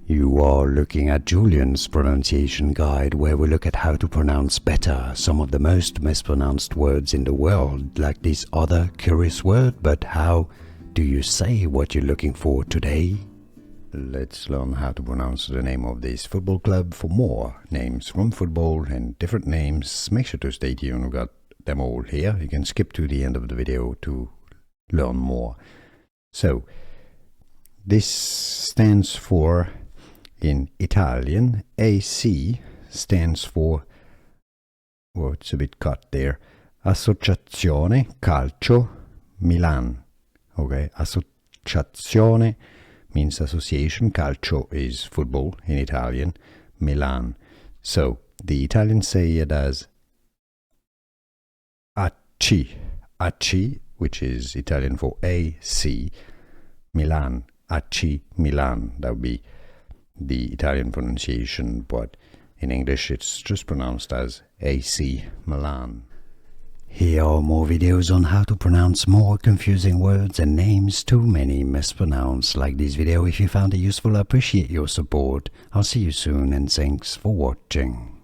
You are looking at Julian's pronunciation guide, where we look at how to pronounce better some of the most mispronounced words in the world, like this other curious word. But how do you say what you're looking for today? Let's learn how to pronounce the name of this football club. For more names from football and different names, make sure to stay tuned. We've got them all here. You can skip to the end of the video to learn more. So, this stands for, in Italian, AC stands for, well, it's a bit cut there, Associazione Calcio Milan. Okay, Associazione means association, calcio is football in Italian, Milan. So, the Italians say it as AC, which is Italian for AC, Milan, AC Milan. That would be the Italian pronunciation, but in English it's just pronounced as AC Milan. Here are more videos on how to pronounce more confusing words and names too many mispronounced. Like this video if you found it useful. I appreciate your support. I'll see you soon and thanks for watching.